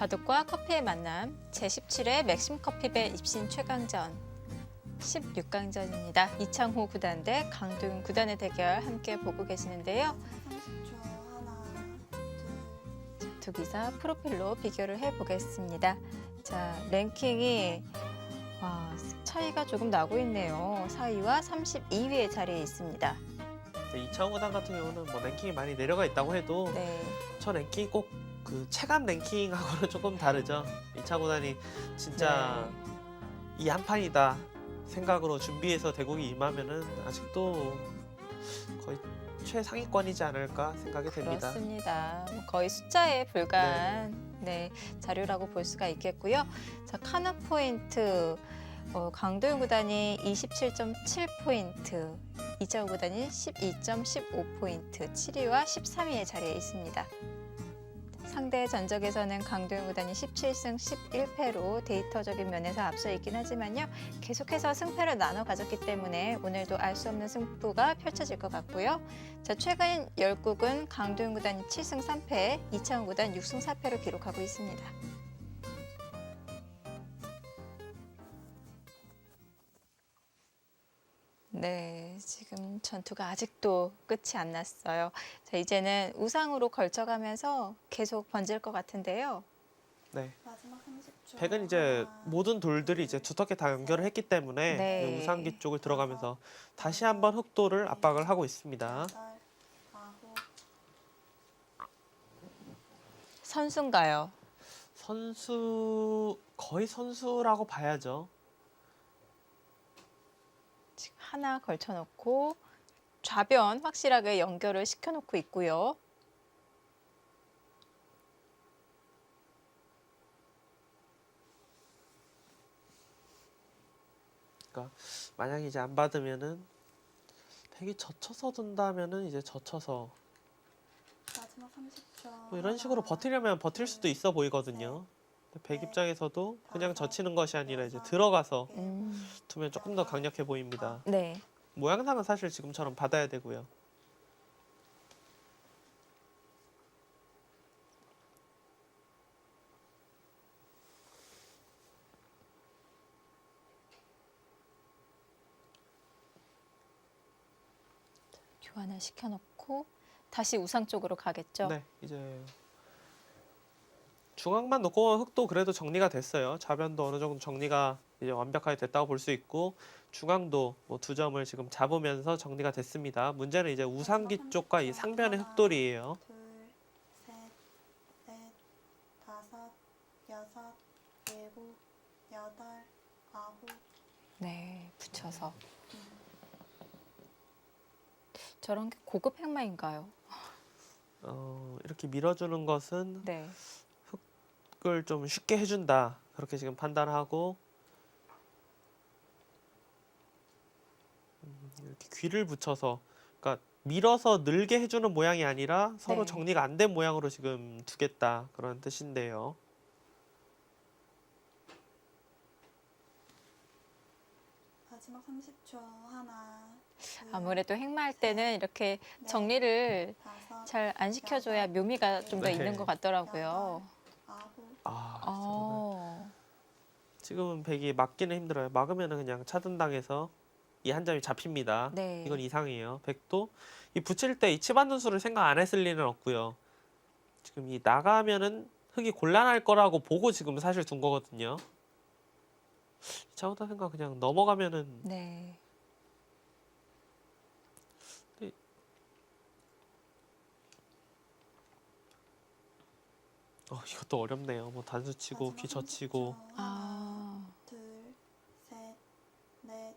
바둑과 커피의 만남 제17회 맥심 커피배 입신 최강전 16강전입니다. 이창호 구단 대 강도윤 구단의 대결 함께 보고 계시는데요. 30초 하나, 둘. 두 기사 프로필로 비교를 해보겠습니다. 자, 랭킹이 차이가 조금 나고 있네요. 4위와 32위의 자리에 있습니다. 이창호 구단 같은 경우는 뭐 랭킹이 많이 내려가 있다고 해도 네, 저 랭킹이 꼭 그 체감 랭킹하고는 조금 다르죠. 이창호 구단이 진짜 이 한 판이다 생각으로 준비해서 대국이 임하면은 아직도 거의 최상위권이지 않을까 생각이 됩니다. 그렇습니다. 거의 숫자에 불과한 자료라고 볼 수가 있겠고요. 자, 카너 포인트 강도윤 구단이 27.7포인트, 이창호 구단이 12.15포인트, 7위와 13위의 자리에 있습니다. 상대 전적에서는 강도윤 구단이 17승 11패로 데이터적인 면에서 앞서 있긴 하지만요. 계속해서 승패를 나눠 가졌기 때문에 오늘도 알 수 없는 승부가 펼쳐질 것 같고요. 자, 최근 10국은 강도윤 구단이 7승 3패, 이창호 구단 6승 4패를 기록하고 있습니다. 네, 지금 전투가 아직도 끝이 안 났어요. 자, 이제는 우상으로 걸쳐가면서 계속 번질 것 같은데요. 네. 마지막 30초. 백은 이제 하나, 모든 돌들이 이제 두텁게 다 연결을 했기 때문에 네. 우상기 쪽을 들어가면서 다시 한번 흑돌을 압박을 하고 있습니다. 여덟, 아홉. 선수인가요? 거의 선수라고 봐야죠. 지금 하나 걸쳐놓고 좌변 확실하게 연결을 시켜놓고 있고요. 그러니까 만약에 이제 안 받으면은 백이 젖혀서 둔다면은 이제 젖혀서 마지막 30초. 뭐 이런 식으로 버티려면 버틸 수도 있어 보이거든요. 근데 백 입장에서도 그냥 젖히는 것이 아니라 이제 들어가서 두면 조금 더 강력해 보입니다. 네. 모양상은 사실 지금처럼 받아야 되고요. 교환을 시켜놓고 다시 우상 쪽으로 가겠죠. 네, 이제 중앙만 놓고 보면 흑도 그래도 정리가 됐어요. 좌변도 어느 정도 정리가 이제 완벽하게 됐다고 볼 수 있고 중앙도 뭐 2점을 지금 잡으면서 정리가 됐습니다. 문제는 이제 우상기 쪽과 이 상변의 흑돌이에요. 둘, 셋, 넷, 다섯, 여섯, 일곱, 여덟, 아홉. 네, 붙여서. 저런 게 고급 행마인가요? 이렇게 밀어주는 것은 네. 흑을 좀 쉽게 해준다. 그렇게 지금 판단하고 이렇게 귀를 붙여서 그러니까 밀어서 늘게 해주는 모양이 아니라 서로 네. 정리가 안 된 모양으로 지금 두겠다. 그런 뜻인데요. 마지막 30초. 하나, 둘, 아무래도 행마할 때는 이렇게 넷, 정리를 다섯, 잘 안 시켜줘야 묘미가 좀 더 네. 있는 것 같더라고요. 아홉. 지금은 백이 막기는 힘들어요. 막으면은 그냥 차단당해서 이 한 점이 잡힙니다. 네. 이건 이상이에요. 백도 이 붙일 때 이 치받는 수를 생각 안 했을 리는 없고요. 지금 이 나가면은 흑이 곤란할 거라고 보고 지금 사실 둔 거거든요. 이차보다 생각 그냥 넘어가면은 네. 이것도 어렵네요. 뭐 단수 치고 귀 젖히고. 하나, 둘, 셋, 넷,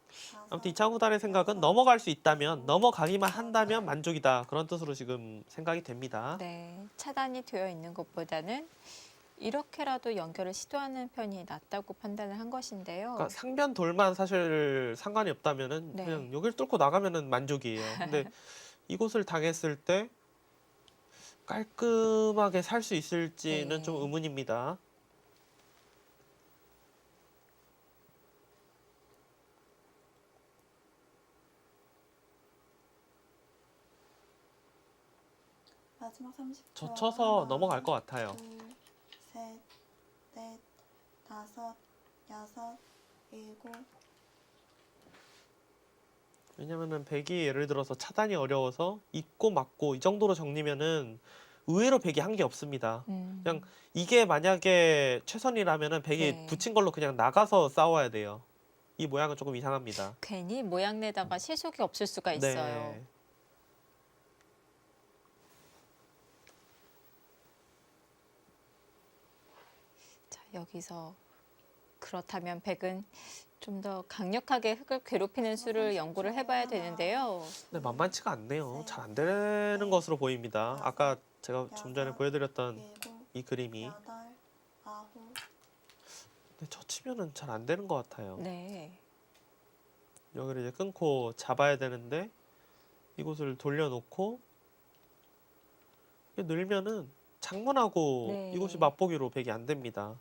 다섯. 아무튼 이창구단의 생각은 넘어갈 수 있다면 넘어가기만 한다면 만족이다. 그런 뜻으로 지금 생각이 됩니다. 네. 차단이 되어 있는 것보다는 이렇게라도 연결을 시도하는 편이 낫다고 판단을 한 것인데요. 그러니까 상변 돌만 사실 상관이 없다면은 네. 그냥 여기를 뚫고 나가면은 만족이에요. 근데 이곳을 당했을 때 깔끔하게 살 수 있을지는 네. 좀 의문입니다. 마지막 30초. 젖혀서 하나, 넘어갈 것 같아요. 둘, 셋, 다섯, 여섯, 일곱. 왜냐면은 백이 예를 들어서 차단이 어려워서 있고 맞고 이 정도로 정리면은 의외로 백이 한 게 없습니다. 그냥 이게 만약에 최선이라면은 백이 네. 붙인 걸로 그냥 나가서 싸워야 돼요. 이 모양은 조금 이상합니다. 괜히 모양 내다가 실속이 없을 수가 있어요. 네. 자, 여기서 그렇다면 백은 좀 더 강력하게 흙을 괴롭히는 수를 연구를 해봐야 되는데요. 근데 만만치가 않네요. 네. 잘 안 되는 것으로 보입니다. 아까 제가 좀 전에 보여드렸던 일곱, 이 그림이. 여덟, 아홉. 근데 저 치면은 잘 안 되는 것 같아요. 네. 여기를 이제 끊고 잡아야 되는데 이곳을 돌려놓고 이게 늘면은 창문하고 네. 이곳이 맛보기로 백이 안 됩니다.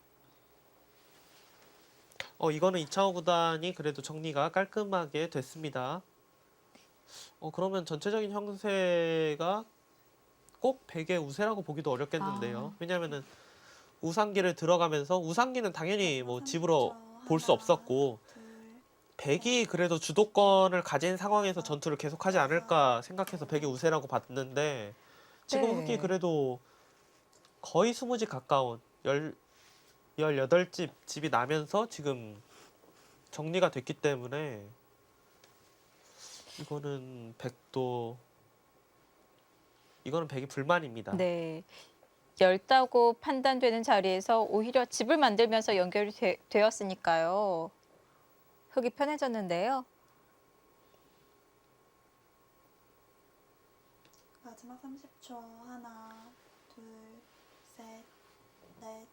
이거는 이창호 구단이 그래도 정리가 깔끔하게 됐습니다. 그러면 전체적인 형세가 꼭 백의 우세라고 보기도 어렵겠는데요. 아. 왜냐면은 우상기를 들어가면서 우상기는 당연히 뭐 집으로 볼 수 없었고 백이 그래도 주도권을 가진 상황에서 전투를 계속하지 않을까 생각해서 백의 우세라고 봤는데 지금 네. 흑이 그래도 거의 20집 가까운 18집 집이 나면서 지금 정리가 됐기 때문에 이거는 백이 불만입니다. 네. 얇다고 판단되는 자리에서 오히려 집을 만들면서 연결이 되었으니까요. 흙이 편해졌는데요. 마지막 30초. 하나, 둘, 셋, 넷,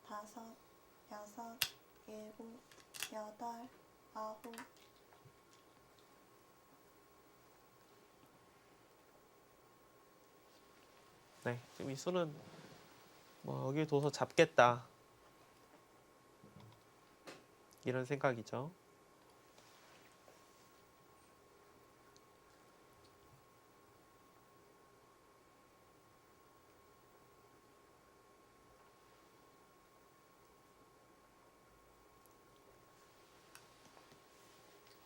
다섯, 여섯, 일곱, 여덟, 아홉. 네, 지금 이 수는 뭐 여기 둬서 잡겠다 이런 생각이죠.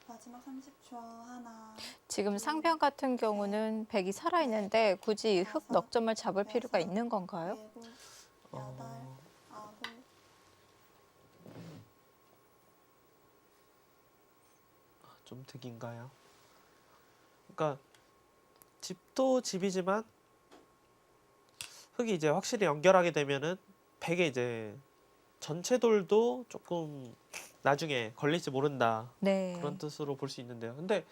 마지막 30초. 하나, 지금 상변 같은 경우는 백이 살아있는데 굳이 흙 넉 점을 잡을 필요가 있는 건가요? 일곱, 여덟, 어, 아홉. 좀 득인가요? 그러니까 집도 집이지만 흙이 이제 확실히 연결하게 되면은 백에 이제 전체 돌도 조금 나중에 걸릴지 모른다 네. 그런 뜻으로 볼 수 있는데요. 근데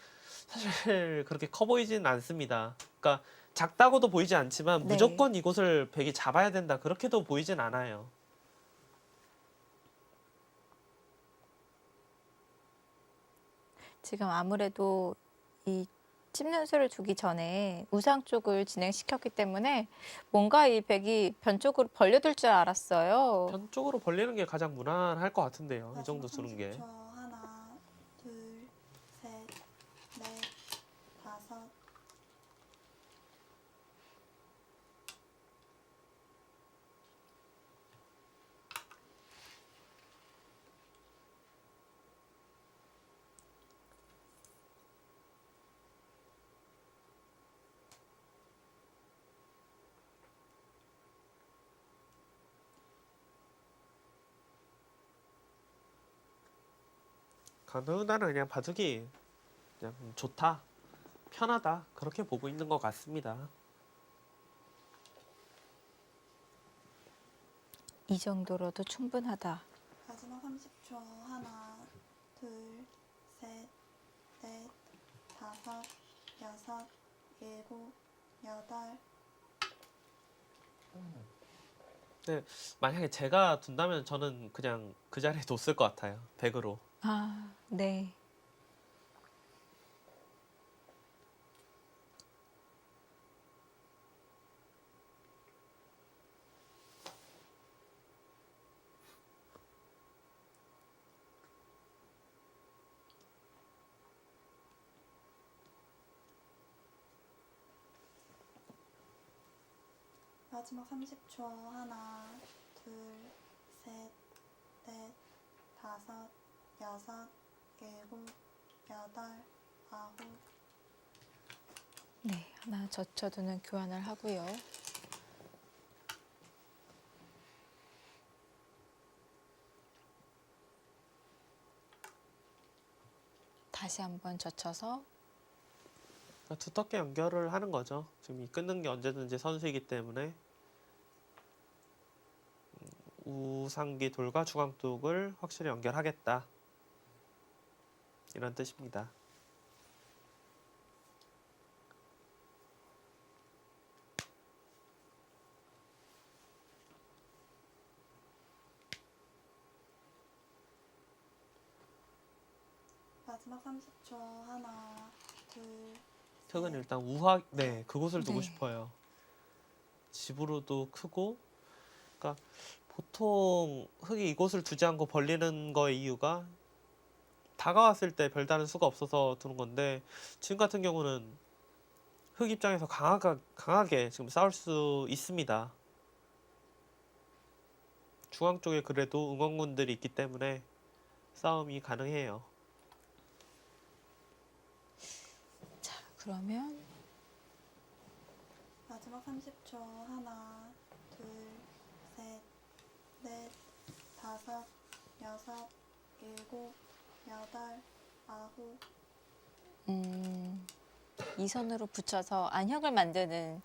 사실 그렇게 커 보이진 않습니다. 그러니까 작다고도 보이지 않지만 네. 무조건 이곳을 백이 잡아야 된다 그렇게도 보이진 않아요. 지금 아무래도 이 찝는수를 두기 전에 우상 쪽을 진행시켰기 때문에 뭔가 이 백이 변 쪽으로 벌려둘 줄 알았어요. 편 쪽으로 벌리는 게 가장 무난할 것 같은데요. 이 정도 마지막 두는 게. 30초. 하나, 둘, 셋, 넷, 다섯. 강도구단은 그냥 바둑이 그냥 좋다, 편하다 그렇게 보고 있는 것 같습니다. 이 정도로도 충분하다. 마지막 30초. 하나, 둘, 셋, 넷, 다섯, 여섯, 일곱, 여덟. 만약에 제가 둔다면 저는 그냥 그 자리에 뒀을 것 같아요. 100으로. 아, 네. 마지막 30초. 하나, 둘, 셋, 넷, 다섯, 여섯, 일곱, 여덟, 아홉, 네, 하나 젖혀두는 교환을 하고요. 다시 한번 젖혀서 그러니까 두텁게 연결을 하는 거죠. 지금 이 끊는 게 언제든지 선수이기 때문에 우상기 돌과 주광뚝을 확실히 연결하겠다. 이런 뜻입니다. 마지막 30초. 하나, 둘, 흙은 셋, 일단 네, 그곳을 두고 네. 싶어요. 집으로도 크고, 그러니까 보통 흙이 이곳을 두지 않고 벌리는 거의 이유가 다가왔을 때 별다른 수가 없어서 두는 건데, 지금 같은 경우는 흙 입장에서 강하게 지금 싸울 수 있습니다. 중앙 쪽에 그래도 응원군들이 있기 때문에 싸움이 가능해요. 자, 그러면 마지막 30초. 하나, 둘, 셋, 넷, 다섯, 여섯, 일곱, 여덟, 아홉, 이 선으로 붙여서 안형을 만드는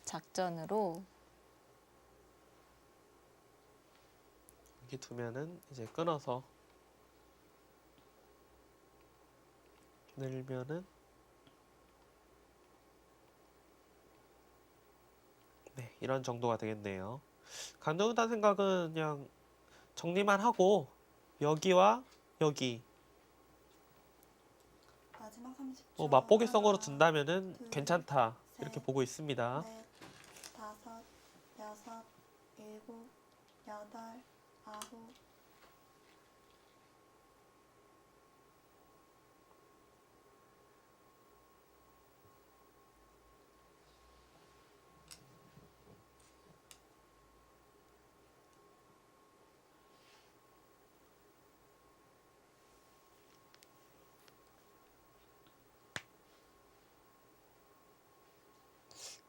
작전으로 이렇게 두면은 이제 끊어서 늘면은 네, 이런 정도가 되겠네요. 강정우단 생각은 그냥 정리만 하고 여기와 여기 마지막 30초. 뭐 맛보기성으로 하나, 둔다면은 둘, 괜찮다 이렇게 셋, 보고 있습니다. 넷, 다섯, 여섯, 일곱, 여덟, 아홉,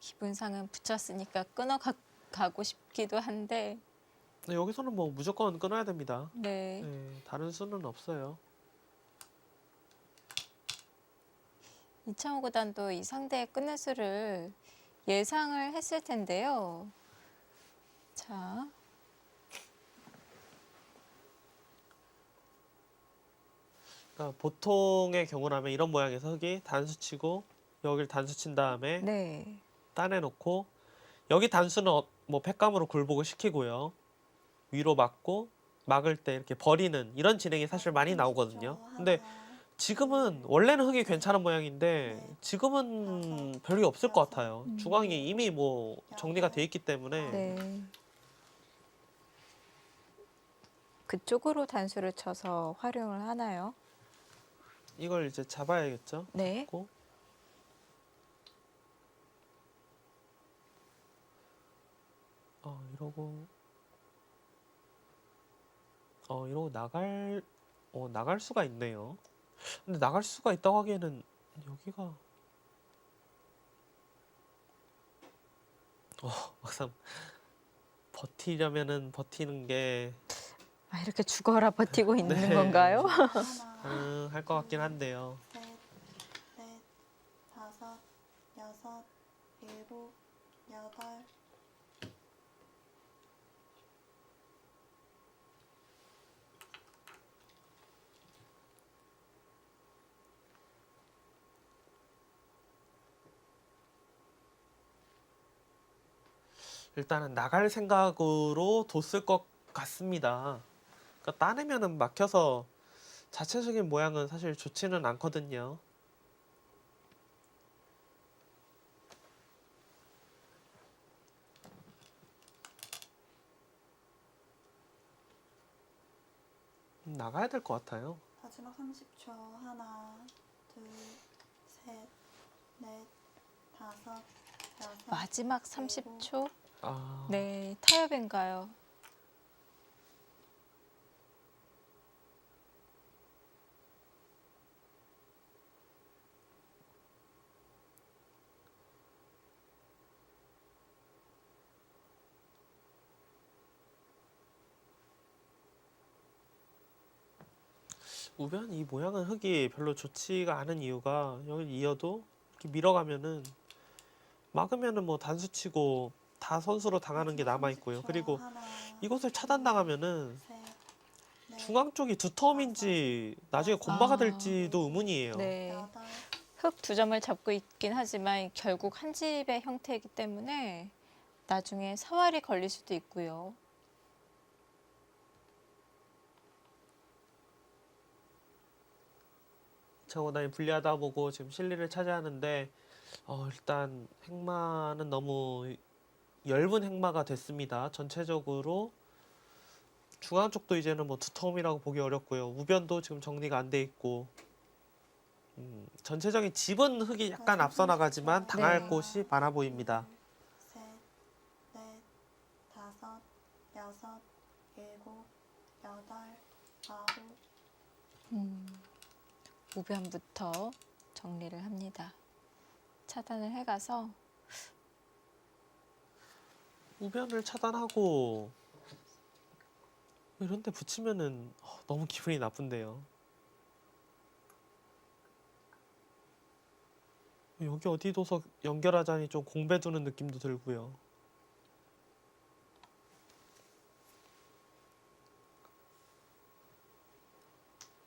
기분상은 붙였으니까 가고 싶기도 한데 근데 여기서는 뭐 무조건 끊어야 됩니다. 네. 네, 다른 수는 없어요. 이창호 구단도 이 상대의 끝낼 수를 예상을 했을 텐데요. 자, 그러니까 보통의 경우라면 이런 모양에서 흙이 단수 치고 여기를 단수 친 다음에 네. 따내놓고 여기 단수는 뭐 팩감으로 굴복을 시키고요. 위로 막고 막을 때 이렇게 버리는 이런 진행이 사실 많이 나오거든요. 30초. 근데 하나, 지금은 원래는 흙이 괜찮은 모양인데 네. 지금은 별이 없을 것 같아요. 음. 중앙이 이미 뭐 정리가 돼 있기 때문에 네. 그쪽으로 단수를 쳐서 활용을 하나요? 이걸 이제 잡아야겠죠. 네. 잡고 이러고 이러고 나갈 수가 있네요. 근데 나갈 수가 있다고 하기에는 여기가 막상 버티려면은 버티는 게 아, 이렇게 죽어라 버티고 있는 네. 건가요? 하나, 가능할 것 같긴 한데요. 셋, 넷, 다섯, 여섯, 일곱, 여덟, 일단은 나갈 생각으로 뒀을 것 같습니다. 그러니까 따내면은 막혀서 자체적인 모양은 사실 좋지는 않거든요. 나가야 될 것 같아요. 마지막 30초. 하나, 둘, 셋, 넷, 다섯, 여섯, 마지막 30초? 아, 네, 타협인가요? 우변 이 모양은 흙이 별로 좋지가 않은 이유가 여기 이어도 이렇게 밀어가면은 막으면은 뭐 단수치고 다 선수로 당하는 게 남아 있고요. 30초. 그리고 하나, 이곳을 차단당하면 셋, 넷, 중앙 쪽이 두터움인지 나중에 곤마가 될지도 의문이에요. 네. 여덟, 흙 두 점을 잡고 있긴 하지만 결국 한 집의 형태이기 때문에 나중에 사활이 걸릴 수도 있고요. 이창호단이 불리하다 보고 지금 실리를 차지하는데 일단 행마는 너무 엷은 행마가 됐습니다. 전체적으로 중앙 쪽도 이제는 뭐 두터움이라고 보기 어렵고요. 우변도 지금 정리가 안 돼 있고 전체적인 집은 흙이 약간 앞서 나가지만 당할 네. 곳이 많아 보입니다. 셋, 넷, 다섯, 여섯, 일곱, 여덟, 아홉, 우변부터 정리를 합니다. 차단을 해가서 우변을 차단하고 이런 데 붙이면은 너무 기분이 나쁜데요. 여기 어디 둬서 연결하자니 좀 공배 두는 느낌도 들고요.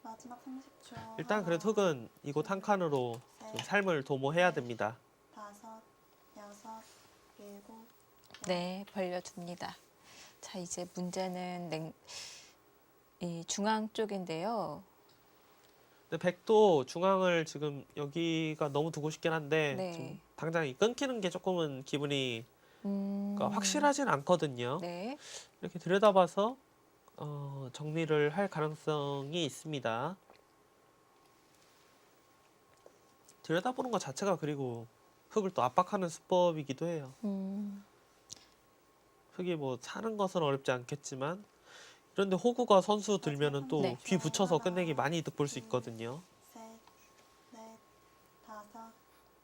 마지막 30초. 일단 그래도 흙은 이곳 한 칸으로 좀 삶을 도모해야 됩니다. 다섯, 여섯, 일곱, 네, 벌려줍니다. 자, 이제 문제는 이 중앙 쪽인데요. 근데 백도 중앙을 지금 여기가 너무 두고 싶긴 한데 네. 지금 당장 이 끊기는 게 조금은 기분이 그러니까 음, 확실하진 않거든요. 네. 이렇게 들여다봐서 정리를 할 가능성이 있습니다. 들여다보는 것 자체가 그리고 흙을 또 압박하는 수법이기도 해요. 흙이 뭐 사는 것은 어렵지 않겠지만 그런데 호구가 선수 들면은 또 네. 귀 붙여서 끝내기 많이 이득 볼 수 있거든요. 셋, 넷, 다섯,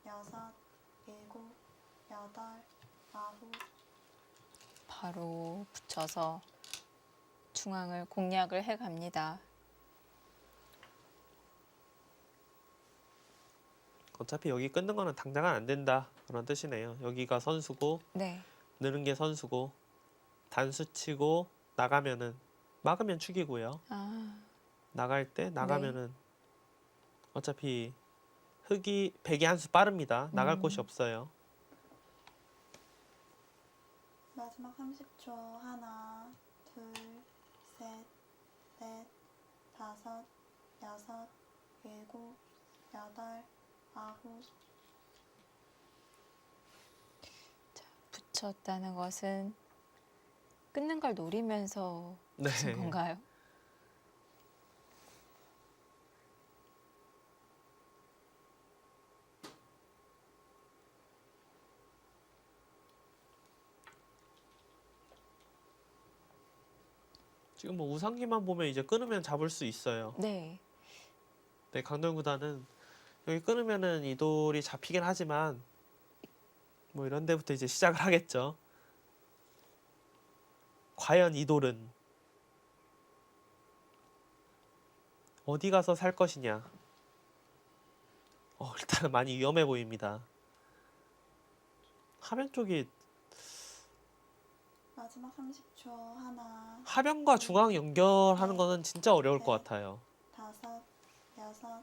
여섯, 일곱, 여덟, 아홉, 바로 붙여서 중앙을 공략을 해갑니다. 어차피 여기 끊는 거는 당장은 안 된다 그런 뜻이네요. 여기가 선수고 네. 느는 게 선수고 단수치고 나가면은 막으면 축이고요. 아, 나갈 때 나가면은 어차피 흙이 백이 한 수 빠릅니다. 나갈 곳이 없어요. 마지막 30초. 하나, 둘, 셋, 넷, 다섯, 여섯, 일곱, 여덟, 아홉, 붙였다는 것은 끊는 걸 노리면서 네. 붙인 건가요? 지금 뭐 우상기만 보면 이제 끊으면 잡을 수 있어요. 네. 네, 강동 구단은 여기 끊으면은 이 돌이 잡히긴 하지만 뭐 이런 데부터 이제 시작을 하겠죠. 과연 이 돌은 어디 가서 살 것이냐. 일단은 많이 위험해 보입니다. 하변 쪽이 마지막 30초. 하나, 하변과 중앙 연결하는 거는 진짜 어려울 것 같아요. 다섯, 여섯,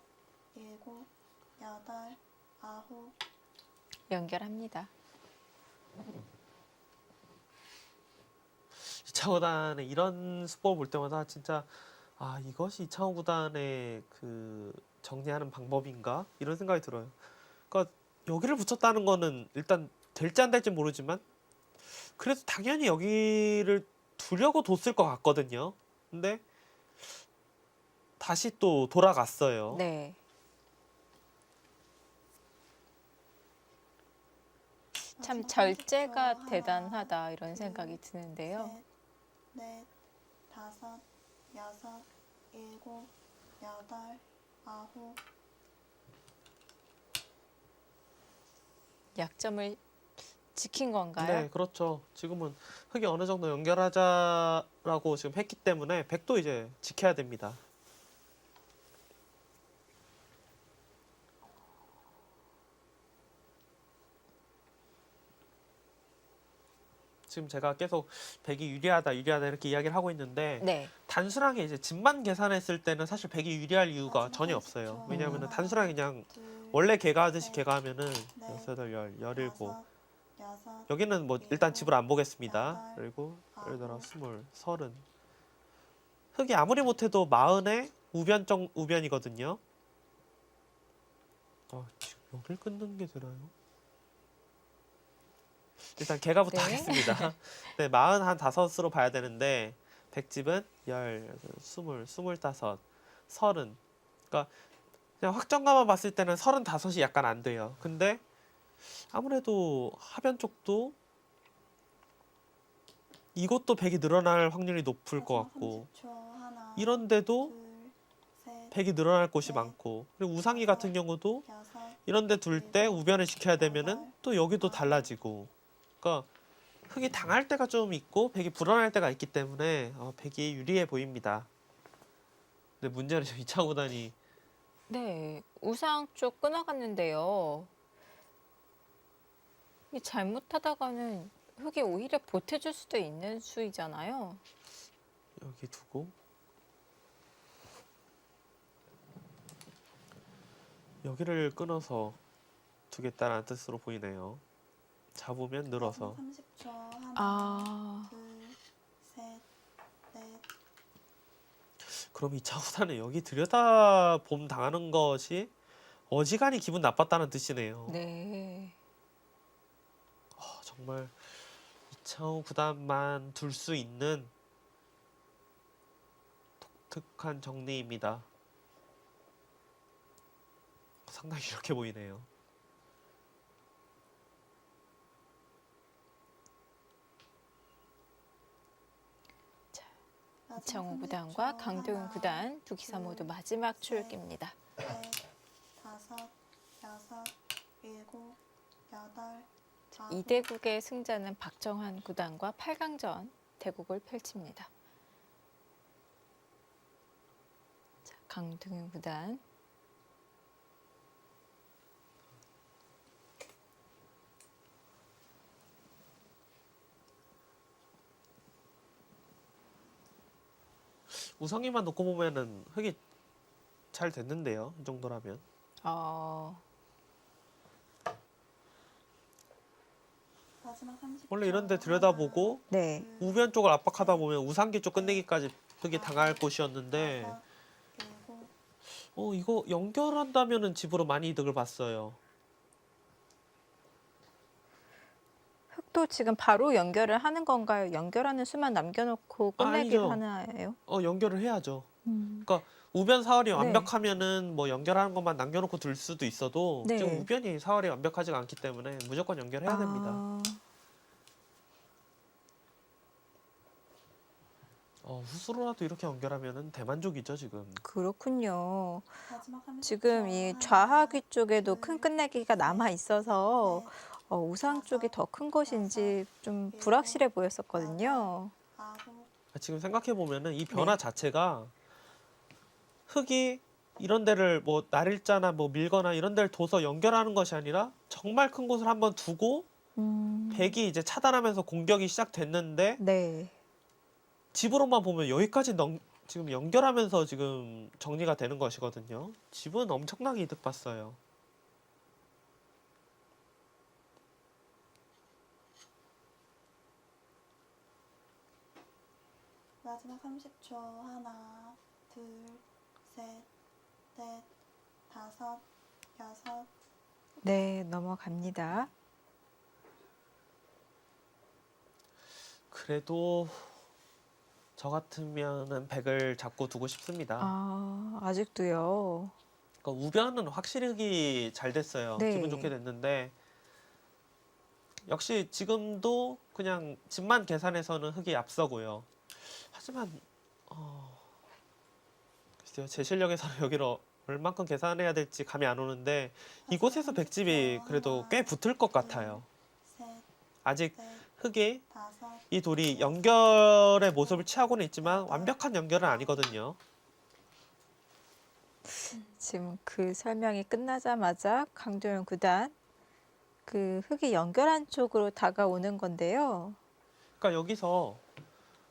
일곱, 여덟, 아홉, 연결합니다. 이창호 구단의 이런 수법을 볼 때마다 진짜 이것이 이창호 구단의 그 정리하는 방법인가 이런 생각이 들어요. 그러니까 여기를 붙였다는 거는 일단 될지 안 될지 모르지만 그래도 당연히 여기를 두려고 뒀을 것 같거든요. 근데 다시 또 돌아갔어요. 네. 참 마지막 절제가 30초. 대단하다 이런 생각이 드는데요. 셋, 넷, 다섯, 여섯, 일곱, 여덟, 아홉, 약점을 지킨 건가요? 네, 그렇죠. 지금은 흙이 어느 정도 연결하자라고 지금 했기 때문에 백도 이제 지켜야 됩니다. 지금 제가 계속 백이 유리하다 이렇게 이야기를 하고 있는데 네. 단순하게 이제 집만 계산했을 때는 사실 백이 유리할 이유가 마지막 전혀 30초. 없어요. 왜냐하면 하나, 단순하게 그냥 둘, 원래 개가하듯이 셋, 개가하면은 넷, 6, 8, 10, 17 여섯, 여기는 뭐 일단 집을 안 보겠습니다. 그리고 예를 들어 20, 30 흙이 아무리 못해도 40에 우변이거든요. 지금 여길 끊는 게 되나요? 일단 개가부터 네. 하겠습니다. 네, 45으로 봐야 되는데 백집은 10, 20, 25, 30. 그러니까 그냥 확정가만 봤을 때는 35이 약간 안 돼요. 근데 아무래도 하변 쪽도 이것도 백이 늘어날 확률이 높을 것 같고 이런데도 백이 늘어날 곳이 많고 그리고 우상이 같은 경우도 이런데 둘 때 우변을 지켜야 되면은 또 여기도 달라지고 그러니까 흙이 당할 때가 좀 있고 백이 불어날 때가 있기 때문에 백이 유리해 보입니다. 근데 문제는 2차 구단이 네. 우상 쪽 끊어갔는데요. 이 잘못하다가는 흙이 오히려 보태줄 수도 있는 수이잖아요. 여기 두고 여기를 끊어서 두겠다는 뜻으로 보이네요. 잡으면 늘어서 30초. 하나, 아, 둘, 셋, 넷, 그럼 2차 구단은 여기 들여다봄 당하는 것이 어지간히 기분 나빴다는 뜻이네요. 네. 정말 2차 구단만 둘 수 있는 독특한 정리입니다. 상당히 이렇게 보이네요. 이창호 구단과 강도윤 구단 두 기사 모두 마지막 출기입니다. 넷, 다섯, 여섯, 일곱, 여덟, 아홉. 이대국의 승자는 박정환 구단과 8강전 대국을 펼칩니다. 자, 강도윤 구단. 우성이만 놓고 보면은 흙이 잘 됐는데요. 이 정도라면. 마지막 30초. 원래 이런 데 들여다보고 네. 우변 쪽을 압박하다 보면 우상기 쪽 끝내기까지 흙이 당할 곳이었는데 여섯, 일곱, 이거 연결한다면은 집으로 많이 이득을 봤어요. 흙도 지금 바로 연결을 하는 건가요? 연결하는 수만 남겨놓고 끝내기를 아니죠. 하나요? 연결을 해야죠. 그러니까 우변 사월이 네. 완벽하면은 뭐 연결하는 것만 남겨놓고 둘 수도 있어도 네. 지금 우변이 사월이 완벽하지가 않기 때문에 무조건 연결해야 됩니다. 아, 후수로라도 이렇게 연결하면은 대만족이죠 지금. 그렇군요. 마지막 30초. 지금 이 하나, 좌하귀 쪽에도 둘, 큰 끝내기가 남아 있어서 넷, 우상 쪽이 더 큰 것인지 좀 불확실해 보였었거든요. 아홉, 지금 생각해 보면은 이 변화 네. 자체가 흙이 이런 데를 뭐 날일자나 뭐 밀거나 이런 데를 둬서 연결하는 것이 아니라 정말 큰 곳을 한번 두고 백이 이제 차단하면서 공격이 시작됐는데 네. 집으로만 보면 여기까지 지금 연결하면서 지금 정리가 되는 것이거든요. 집은 엄청나게 이득 봤어요. 마지막 30초. 하나, 둘, 셋, 넷, 다섯, 여섯. 네, 넘어갑니다. 그래도 저 같으면은 백을 잡고 두고 싶습니다. 아직도요. 그러니까 우변은 확실히 흙이 잘 됐어요. 네. 기분 좋게 됐는데 역시 지금도 그냥 집만 계산해서는 흙이 앞서고요. 하지만 글쎄요, 제 실력에서는 여기를 얼만큼 계산해야 될지 감이 안 오는데 이곳에서 백집이 그래도 꽤 붙을 것 같아요. 셋, 아직 넷, 흙이 다섯, 이 돌이 연결의 모습을 취하고는 있지만 완벽한 연결은 아니거든요. 지금 그 설명이 끝나자마자 강도현 구단 그 흙이 연결한 쪽으로 다가오는 건데요. 그러니까 여기서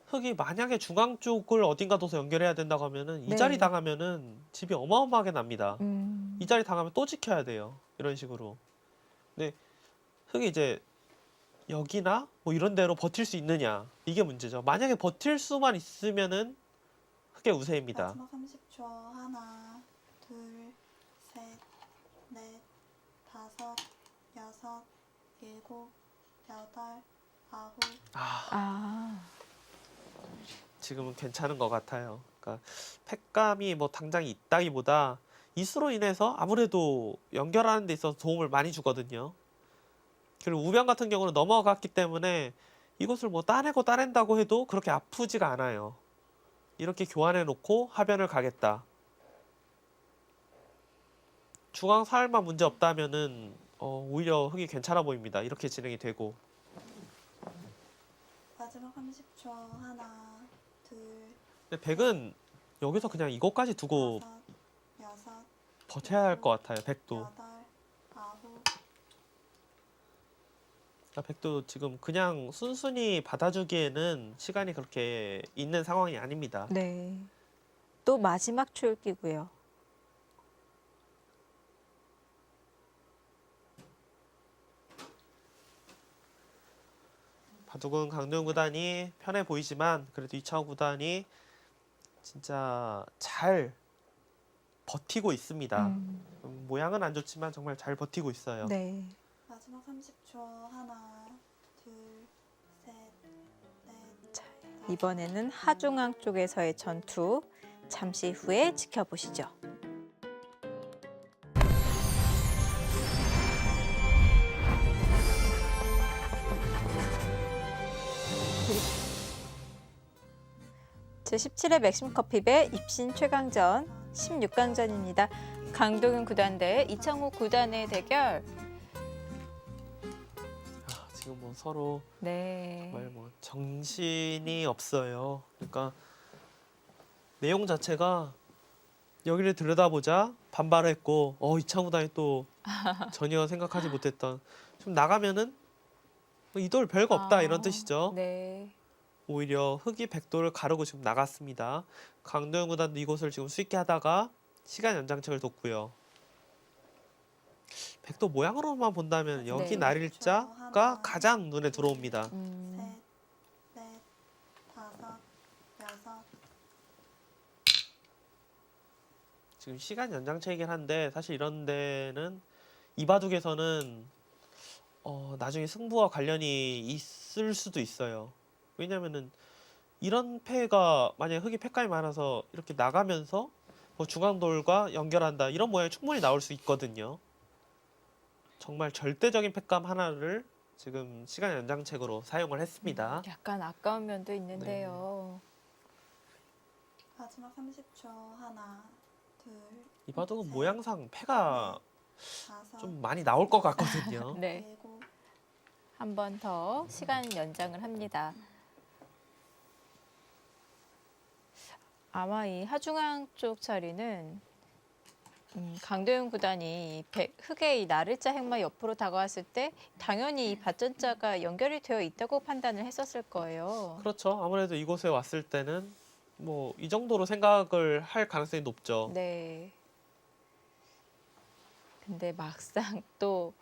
흙이 만약에 중앙 쪽을 어딘가 둬서 연결해야 된다고 하면은 이 네. 자리 당하면은 집이 어마어마하게 납니다. 이 자리 당하면 또 지켜야 돼요. 이런 식으로. 근데 흙이 이제 여기나 뭐 이런 데로 버틸 수 있느냐 이게 문제죠. 만약에 버틸 수만 있으면은 흙의 우세입니다. 마지막 30초. 하나, 둘, 셋, 넷, 다섯, 여섯, 일곱, 여덟, 아홉. 아, 지금은 괜찮은 것 같아요. 그러니까 팩감이 뭐 당장 있다기보다 이수로 인해서 아무래도 연결하는 데 있어서 도움을 많이 주거든요. 그리고 우변 같은 경우는 넘어갔기 때문에 이것을 뭐 따내고 따낸다고 해도 그렇게 아프지가 않아요. 이렇게 교환해 놓고 하변을 가겠다. 중앙 사활만 문제 없다면은 오히려 흙이 괜찮아 보입니다. 이렇게 진행이 되고. 마지막 30초. 하나, 둘, 근데 백은 여기서 그냥 이것까지 두고 다섯, 여섯, 버텨야 할 것 같아요. 백도. 여덟, 아홉. 그러니까 백도 지금 그냥 순순히 받아주기에는 시간이 그렇게 있는 상황이 아닙니다. 네. 또 마지막 출기고요. 바둑은 강도영 구단이 편해 보이지만 그래도 이창호 구단이 진짜 잘 버티고 있습니다. 모양은 안 좋지만 정말 잘 버티고 있어요. 네. 마지막 30초. 하나, 둘, 셋, 넷. 자, 이번에는 하중앙 쪽에서의 전투 잠시 후에 지켜보시죠. 제17회 맥심 커피배 입신 최강전 16강전입니다. 강동윤 구단 대 이창호 구단의 대결. 지금 뭐 서로 네. 정말 뭐 정신이 없어요. 그러니까 내용 자체가 여기를 들여다보자 반발을 했고 이창호 구단이 또 전혀 생각하지 못했던 좀 나가면은 뭐 이돌 별거 없다 이런 뜻이죠. 네. 오히려 흙이 백도를 가르고 지금 나갔습니다. 강도영 구단도 이곳을 지금 수익게 하다가 시간 연장책을 뒀고요. 백도 모양으로만 본다면 여기 네. 날일자가 가장 눈에 들어옵니다. 셋, 넷, 다섯, 여섯. 지금 시간 연장책이긴 한데 사실 이런 데는 이 바둑에서는 나중에 승부와 관련이 있을 수도 있어요. 왜냐면은 이런 패가 만약에 흙이 패감이 많아서 이렇게 나가면서 뭐 중앙돌과 연결한다 이런 모양이 충분히 나올 수 있거든요. 정말 절대적인 패감 하나를 지금 시간 연장책으로 사용을 했습니다. 약간 아까운 면도 있는데요. 마지막 30초. 하나, 둘, 이 바둑은 셋, 모양상 패가 다섯, 좀 많이 나올 것 같거든요. 네. 일곱. 한 번 더 시간 연장을 합니다. 아마 이 하중앙 쪽 자리는 강도윤 구단이 흙의 이 나를자 행마 옆으로 다가왔을 때 당연히 이 밭전자가 연결이 되어 있다고 판단을 했었을 거예요. 그렇죠. 아무래도 이곳에 왔을 때는 뭐 이 정도로 생각을 할 가능성이 높죠. 네. 근데 막상 또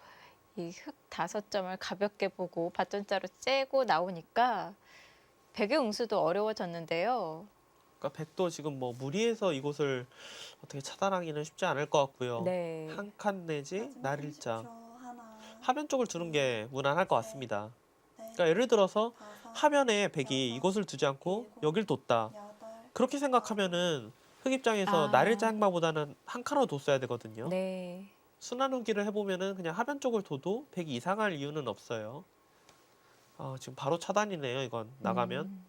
이 흙 5점을 가볍게 보고 밭전자로 째고 나오니까 백의 응수도 어려워졌는데요. 그러니까 백도 지금 뭐 무리해서 이곳을 어떻게 차단하기는 쉽지 않을 것 같고요. 네. 한 칸 내지 마지막 날일자 30초. 하나, 하변 쪽을 두는 게 무난할 것 같습니다. 넷, 그러니까 예를 들어서 다섯, 하변에 백이 이곳을 두지 않고 여길 뒀다. 여덟. 그렇게 생각하면은 흙 입장에서 아. 날일자 행마보다는 한 칸으로 뒀어야 되거든요. 네. 순환 후기를 해보면은 그냥 하변 쪽을 둬도 백이 이상할 이유는 없어요. 지금 바로 차단이네요. 이건 나가면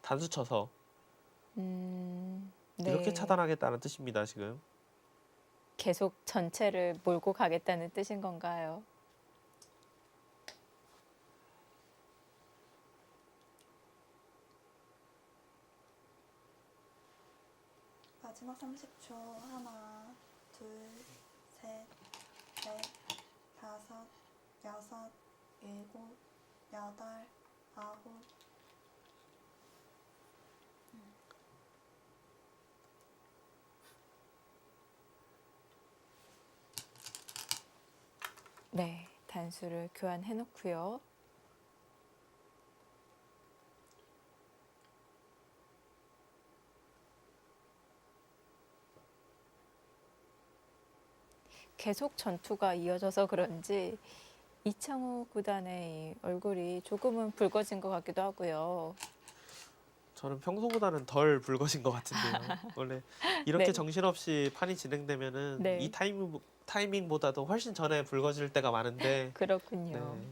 단수 쳐서 네. 이렇게 차단하겠다는 뜻입니다. 지금. 계속 전체를 몰고 가겠다는 뜻인 건가요? 마지막 30초. 하나, 둘, 셋, 넷, 다섯, 여섯, 일곱, 여덟, 아홉, 네, 단수를 교환해 놓고요. 계속 전투가 이어져서 그런지 이창호 구단의 이 얼굴이 조금은 붉어진 것 같기도 하고요. 저는 평소보다는 덜 붉어진 것 같은데요. 원래 이렇게 네. 정신없이 판이 진행되면은 네. 이 타이밍보다도 훨씬 전에 붉어질 때가 많은데 그렇군요. 네.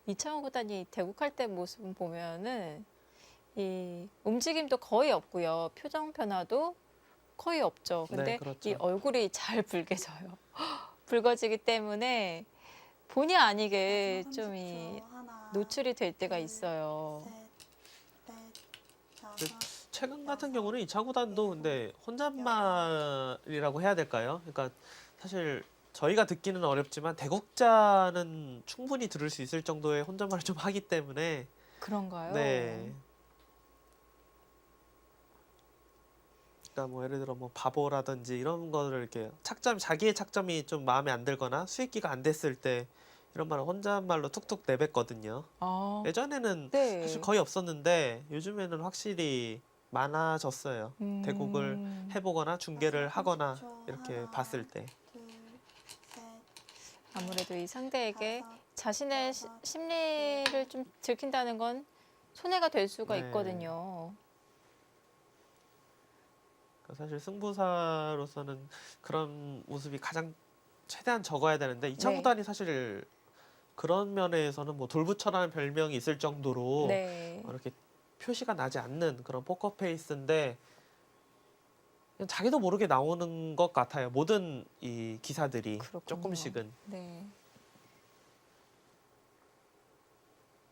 이창호 구단이 대국할 때 모습 보면은 이 움직임도 거의 없고요. 표정 변화도 거의 없죠. 근데 네, 그렇죠. 이 얼굴이 잘 붉게져요. 붉어지기 때문에 본의 아니게 마지막 좀 30초. 이 하나, 노출이 될 때가 둘, 있어요. 셋, 넷, 그 다섯, 최근 같은 경우는 이차구단도 근데 혼잣말이라고 해야 될까요? 그러니까 사실 저희가 듣기는 어렵지만 대국자는 충분히 들을 수 있을 정도의 혼잣말을 좀 하기 때문에 그런가요? 네. 그러니까 뭐 예를 들어 뭐 바보라든지 이런 거를 이렇게 자기의 착점이 좀 마음에 안 들거나 수익기가 안 됐을 때 이런 말을 혼잣말로 툭툭 내뱉거든요. 아, 예전에는 네. 사실 거의 없었는데 요즘에는 확실히 많아졌어요. 대국을 해보거나 중계를 마지막 하거나 30초. 이렇게 하나, 봤을 때. 둘, 셋, 아무래도 이 상대에게 다섯, 자신의 여섯, 심리를 좀 들킨다는 건 손해가 될 수가 네. 있거든요. 그러니까 사실 승부사로서는 그런 모습이 가장 최대한 적어야 되는데 이차 네. 구단이 사실 그런 면에서는 뭐 돌부처라는 별명이 있을 정도로 네. 이렇게 표시가 나지 않는 그런 포커페이스인데 그냥 자기도 모르게 나오는 것 같아요. 모든 이 기사들이 그렇군요. 조금씩은. 네.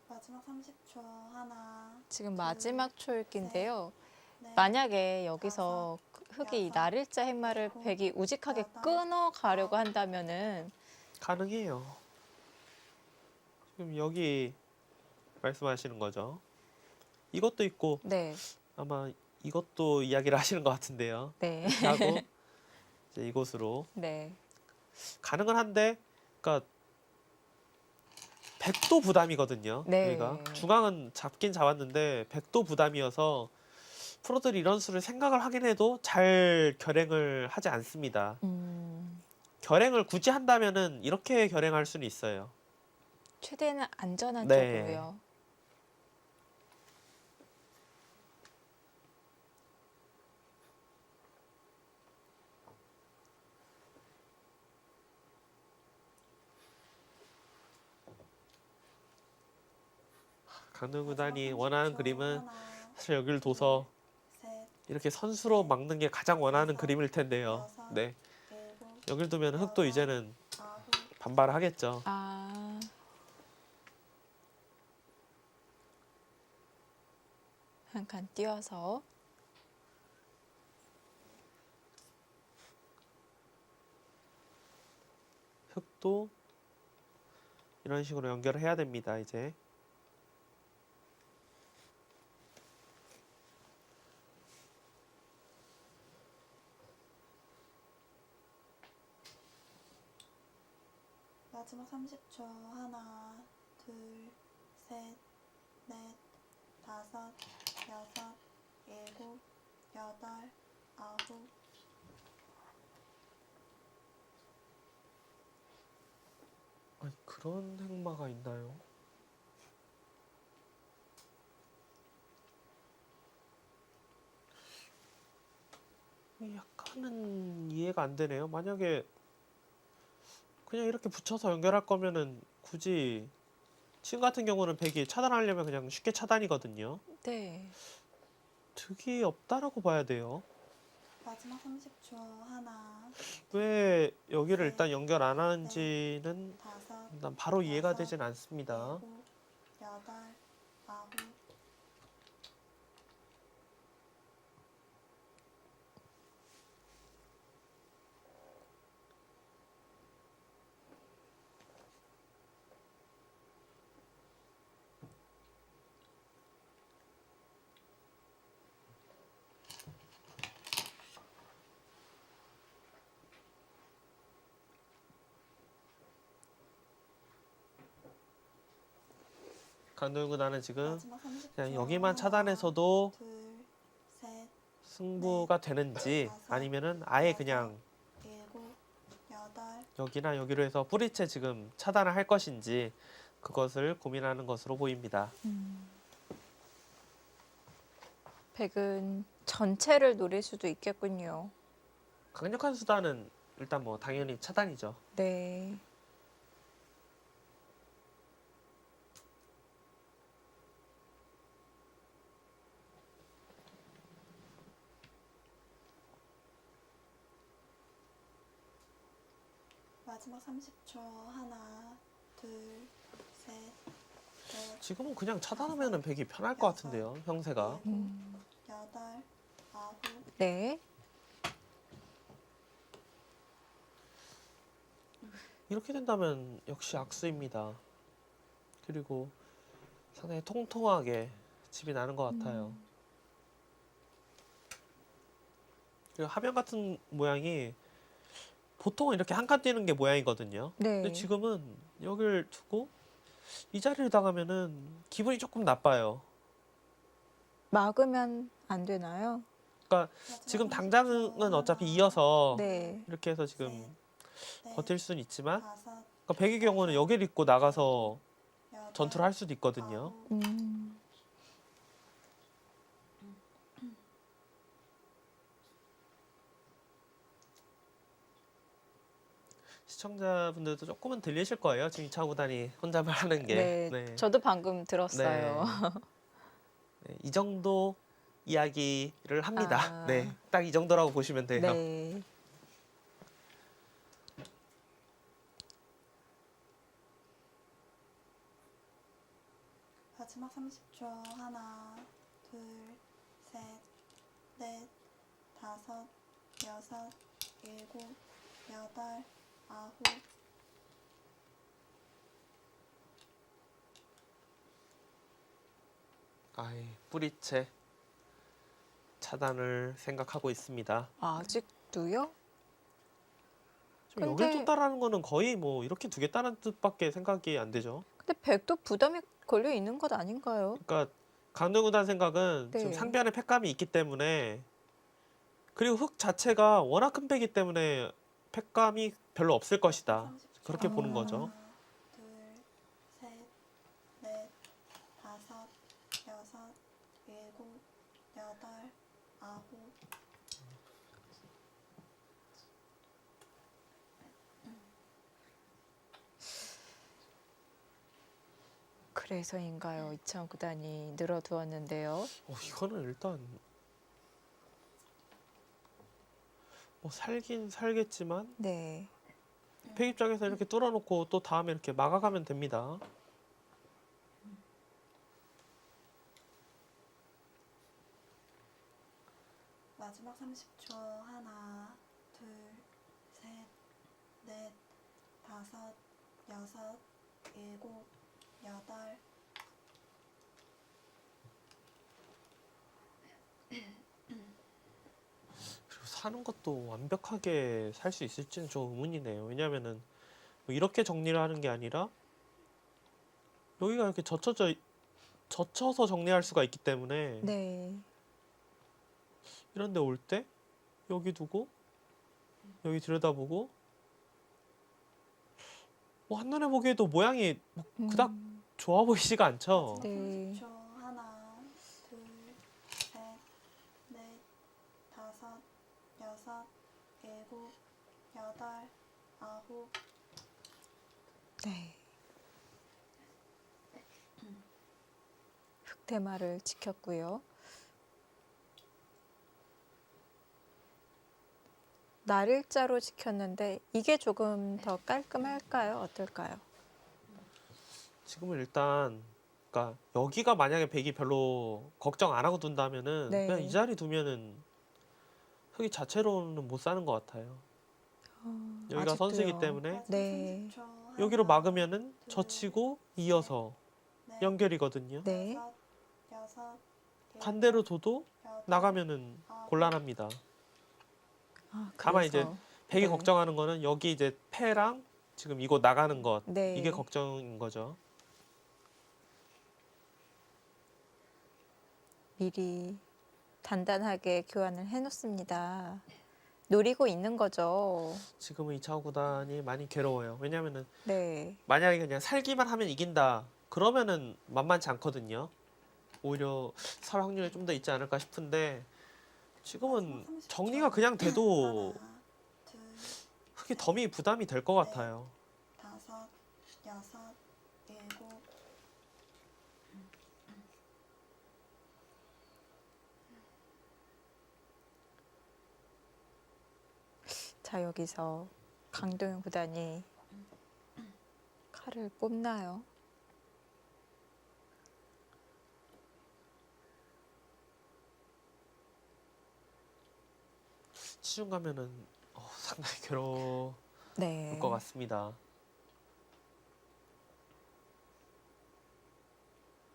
마지막 30초. 하나, 지금 둘, 마지막 초읽기인데요. 넷, 만약에 여기서 흑이 여섯, 날일자 해마를 일곱, 백이 우직하게 여덟, 끊어 가려고 아홉. 한다면은 가능해요. 지금 여기 말씀하시는 거죠. 이것도 있고 네. 아마 이것도 이야기를 하시는 것 같은데요. 네. 이렇게 하고 이제 이곳으로 네. 가능은 한데, 그러니까 백도 부담이거든요. 네. 여기가 중앙은 잡긴 잡았는데 백도 부담이어서 프로들이 이런 수를 생각을 하긴 해도 잘 결행을 하지 않습니다. 결행을 굳이 한다면은 이렇게 결행할 수는 있어요. 최대한 안전한 네. 쪽으로요. 강릉 구단이 원하는 그림은 하나, 사실 여기를 둬서 셋, 이렇게 선수로 막는 게 가장 원하는 그림일 텐데요. 네. 일곱, 여길 두면 흑도 이제는 아홉. 반발을 하겠죠. 아. 한 칸 띄워서 흑도 이런 식으로 연결을 해야 됩니다. 이제. 마지막 30초. 하나, 둘, 셋, 넷, 다섯, 여섯, 일곱, 여덟, 아홉. 아니, 그런 행마가 있나요? 약간은 이해가 안 되네요. 만약에 그냥 이렇게 붙여서 연결할 거면은 굳이 지금 같은 경우는 백이 차단하려면 그냥 쉽게 차단이거든요. 네. 득이 없다라고 봐야 돼요. 마지막 30초. 하나, 왜 여기를 네. 일단 연결 안 하는지는 다섯, 일단 바로 이해가 여섯, 되진 않습니다. 일곱, 여덟, 아홉. 강도현 구단은 지금 마지막 30초. 그냥 여기만 하나, 차단해서도 둘, 셋, 승부가 되는지 아니면은 아예 그냥 일곱, 여덟, 여기나 여기로 해서 뿌리채 지금 차단을 할 것인지 그것을 고민하는 것으로 보입니다. 백은 전체를 노릴 수도 있겠군요. 강력한 수단은 일단 뭐 당연히 차단이죠. 네. 마지막 30초. 하나, 둘, 셋, 넷, 지금은 그냥 차단하면은 백이 편할 것 같은데요, 형세가. 여덟, 아홉, 네. 이렇게 된다면 역시 악수입니다. 그리고 상당히 통통하게 집이 나는 것 같아요. 그리고 화면 같은 모양이 보통은 이렇게 한 칸 띄는 게 모양이거든요. 네. 근데 지금은 여기를 두고 이 자리를 당하면은 기분이 조금 나빠요. 막으면 안 되나요? 그러니까 마지막 지금 30초. 당장은 어차피 하나, 이어서 네. 이렇게 해서 지금 셋, 넷, 버틸 수는 있지만 다섯, 그러니까 백의 경우는 여기를 입고 나가서 여덟, 전투를 할 수도 있거든요. 아홉, 음. 시청자분들도 조금은 들리실 거예요. 지금 이창호 구단이 혼자만 하는 게. 네. 저도 방금 들었어요. 네, 이 정도 이야기를 합니다. 아. 네, 딱 이 정도라고 보시면 돼요. 네. 마지막 30초. 하나, 둘, 셋, 넷, 다섯, 여섯, 일곱, 여덟, 아홉, 아이, 뿌리채 차단을 생각하고 있습니다. 아직도요? 지금 근데- 여길 뒀다라는 거는 거의 뭐 이렇게 두겠다는 뜻밖에 생각이 안 되죠. 근데 백도 부담이 걸려 있는 것 아닌가요? 그러니까 강릉 구단 생각은 네. 지금 상변에 팩감이 있기 때문에 그리고 흙 자체가 워낙 큰 배기 때문에 팩감이 별로 없을 것이다. 30초. 그렇게 보는 거죠. 하나, 둘, 셋, 넷, 다섯, 여섯, 일곱, 여덟, 아홉, 그래서인가요? 이창호 구단이 늘어두었는데요. 이거는 일단 뭐 살긴 살겠지만 네. 팩 입장에서 이렇게 뚫어놓고 또 다음에 이렇게 막아가면 됩니다. 마지막 30초. 하나, 둘, 셋, 넷, 다섯, 여섯, 일곱, 여덟, 그리고 사는 것도 완벽하게 살 수 있을지는 좀 의문이네요. 왜냐면은 뭐 이렇게 정리를 하는 게 아니라 여기가 이렇게 젖혀서 정리할 수가 있기 때문에 네. 이런 데 올 때 여기 두고 여기 들여다보고 뭐 한눈에 보기에도 모양이 뭐 그닥 좋아 보이지가 않죠. 네. 30초. 하나, 둘, 셋, 넷, 다섯, 여섯, 일곱, 여덟, 아홉, 네. 흑테마를 지켰고요. 날일자로 지켰는데 이게 조금 더 깔끔할까요? 어떨까요? 지금은 일단 그러니까 여기가 만약에 백이 별로 걱정 안 하고 둔다면은 네. 그냥 이 자리 두면은 흙이 자체로는 못 사는 것 같아요. 여기가 아직도요. 선수이기 때문에 마지막 네. 30초. 여기로 하나, 막으면은 둘, 젖히고 이어서 넷, 연결이거든요. 네. 다섯, 여섯, 일곱, 반대로 둬도 여덟, 나가면은 아홉, 곤란합니다. 아, 다만 그래서. 이제 백이 네. 걱정하는 거는 여기 이제 패랑 지금 이거 나가는 것 네. 이게 걱정인 거죠. 미리 단단하게 교환을 해놓습니다. 노리고 있는 거죠. 지금은 이창호 구단이 많이 괴로워요. 왜냐면은 네. 만약에 그냥 살기만 하면 이긴다. 그러면은 만만치 않거든요. 오히려 살 확률이 좀 더 있지 않을까 싶은데 지금은 정리가 그냥 돼도 하나, 둘, 흙이 덤이 부담이 될 것 같아요. 다섯, 여섯, 일곱. 자, 여기서 강동윤 구단이 칼을 뽑나요? 시중 가면은 상당히 괴로울 네. 것 같습니다.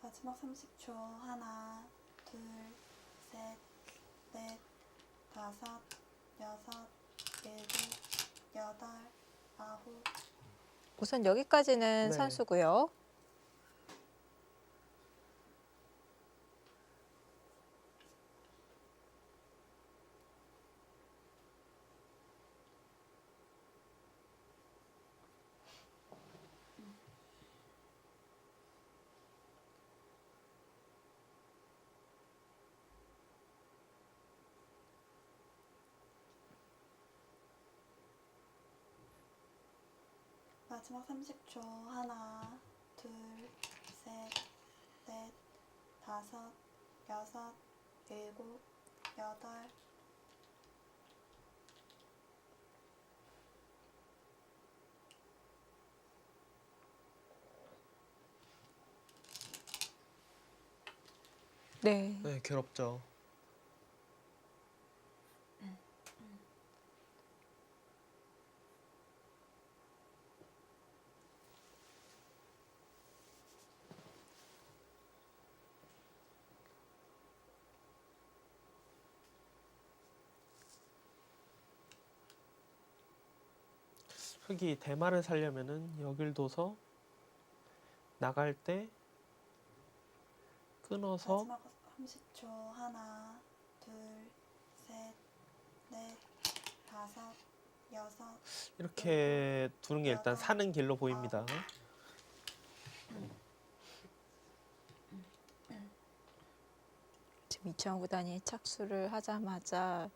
마지막 30초. 하나, 둘, 셋, 넷, 다섯, 여섯, 일곱, 여덟, 아홉. 우선 여기까지는 네. 선수고요. 마지막 30초. 하나, 둘, 셋, 넷, 다섯, 여섯, 일곱, 여덟. 네. 네, 괴롭죠. 흙이 대마를 살려면은 여길 둬서 나갈 때 끊어서 마지막 30초. 하나, 둘, 셋, 넷, 다섯, 여섯. 이렇게 두는 게 일단 사는 길로 보입니다. 지금 이창호 구단이 착수를 하자마자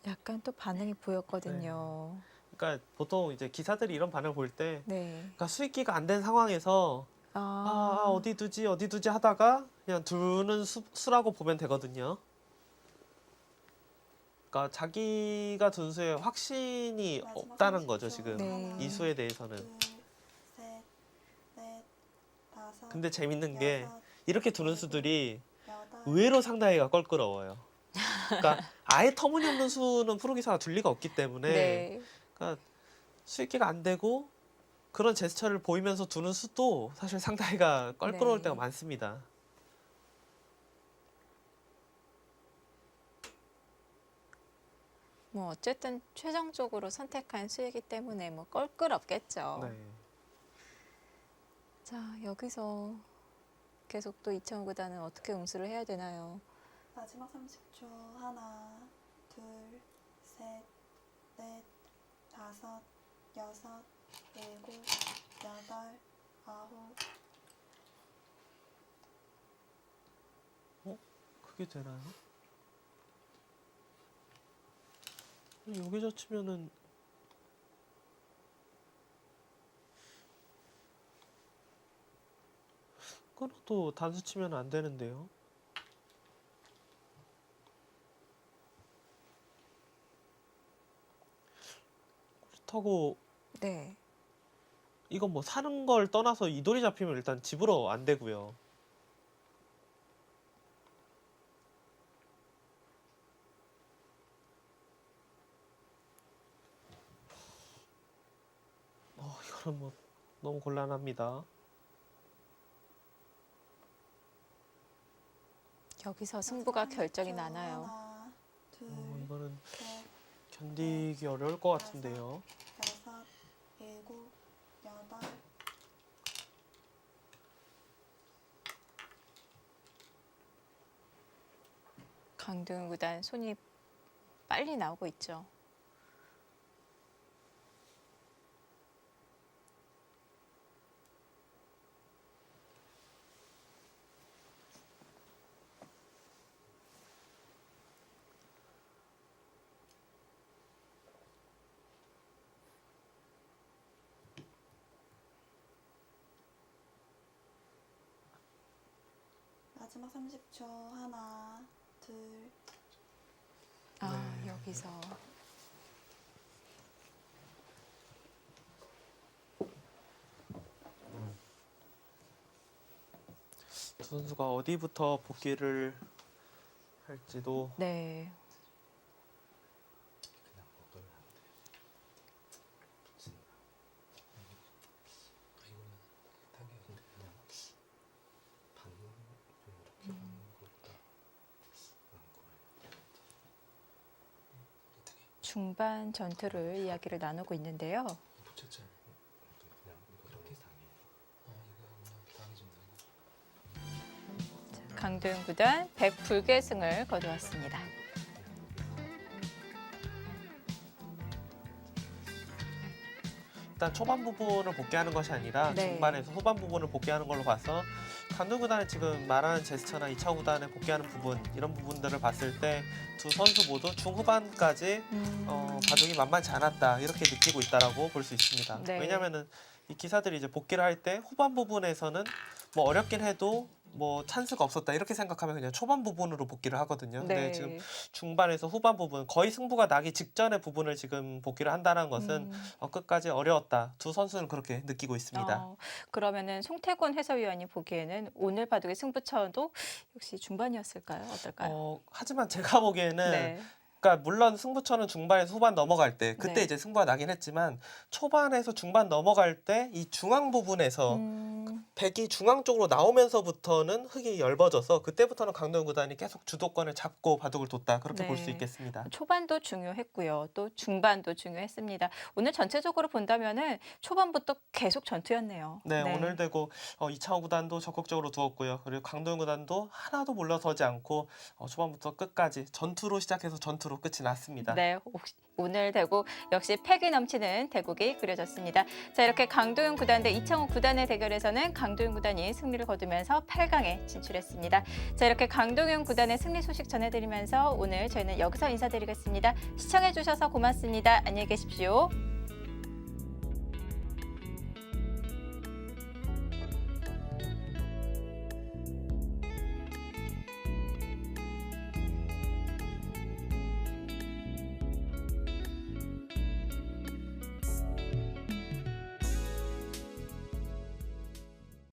약간 또 반응이 보였거든요. 그러니까 보통 이제 기사들이 이런 반응을 볼 때, 네. 그러니까 수익기가 안 된 상황에서 어디 두지 하다가 그냥 두는 수라고 보면 되거든요. 그러니까 자기가 둔 수에 확신이 마지막 없다는 거죠 30초. 지금 네. 이 수에 대해서는. 둘, 셋, 넷, 다섯, 근데 재밌는 게 여섯, 이렇게 두는 수들이 여덟. 의외로 상당히가 껄끄러워요. 그러니까 아예 터무니없는 수는 프로기사가 둘 리가 없기 때문에 네. 그러니까 수익기가 안 되고 그런 제스처를 보이면서 두는 수도 사실 상당히가 껄끄러울 네. 때가 많습니다. 뭐 어쨌든 최종적으로 선택한 수이기 때문에 뭐 껄끄럽겠죠. 네. 자, 여기서 계속 또 이창호 구단은 어떻게 응수를 해야 되나요? 마지막 30초. 하나, 둘, 셋, 넷, 다섯, 여섯, 일곱, 여덟, 아홉. 그게 되나요? 여기서 치면은 끊어도 단수 치면 안 되는데요. 그렇다고 네. 이건 뭐 사는 걸 떠나서 이 돌이 잡히면 일단 집으로 안 되고요. 이거는 뭐 너무 곤란합니다. 여기서 승부가 마지막 결정이 30초. 나나요? 하나, 둘, 이거는 셋, 견디기 어려울 것 같은데요. 여섯, 일곱, 여덟. 강동윤 구단 손이 빨리 나오고 있죠. 마지막 30초. 하나, 둘, 아, 여기서 두 선수가 어디부터 복귀를 할지도 네. 그냥 먹으면 안 돼. 붙인다. 이거는 타격인데 그냥 방금 좀 이렇게 하는 것보다 그런 거예요. 되게 중반 전투를 이야기를 나누고 있는데요. 붙였잖아요. 그냥 이거 이렇게 당해. 이거 그냥 당이 좀 나고. 강도윤 구단 100불계승을 거두었습니다. 일단 초반 부분을 복귀하는 것이 아니라 네. 중반에서 후반 부분을 복귀하는 걸로 봐서 강동 구단이 지금 말하는 제스처나 이창호 구단에 복귀하는 부분 이런 부분들을 봤을 때 두 선수 모두 중후반까지 바둑이 만만치 않았다 이렇게 느끼고 있다라고 볼 수 있습니다. 네. 왜냐하면은 이 기사들이 이제 복귀를 할 때 후반 부분에서는 뭐 어렵긴 해도 뭐 찬스가 없었다 이렇게 생각하면 그냥 초반 부분으로 복귀를 하거든요. 근데 네. 지금 중반에서 후반 부분 거의 승부가 나기 직전의 부분을 지금 복귀를 한다는 것은 끝까지 어려웠다. 두 선수는 그렇게 느끼고 있습니다. 그러면은 송태곤 해설위원이 보기에는 오늘 바둑의 승부처도 역시 중반이었을까요? 어떨까요? 하지만 제가 보기에는 네. 그러니까 물론 승부처는 중반에서 후반 넘어갈 때 그때 네. 이제 승부가 나긴 했지만 초반에서 중반 넘어갈 때 이 중앙 부분에서 백이 중앙 쪽으로 나오면서부터는 흙이 엷어져서 그때부터는 강동윤 구단이 계속 주도권을 잡고 바둑을 뒀다 그렇게 볼 수 네. 있겠습니다. 초반도 중요했고요. 또 중반도 중요했습니다. 오늘 전체적으로 본다면은 초반부터 계속 전투였네요. 네, 오늘 되고 이창호 구단도 적극적으로 두었고요. 그리고 강동윤 구단도 하나도 물러서지 않고 초반부터 끝까지 전투로 시작해서 전투로 끝이 났습니다. 네, 오늘 대구 역시 패기 넘치는 대국이 그려졌습니다. 자, 이렇게 강도윤 구단 대 이창호 구단의 대결에서는 강도윤 구단이 승리를 거두면서 8강에 진출했습니다. 자, 이렇게 강도윤 구단의 승리 소식 전해드리면서 오늘 저희는 여기서 인사드리겠습니다. 시청해주셔서 고맙습니다. 안녕히 계십시오.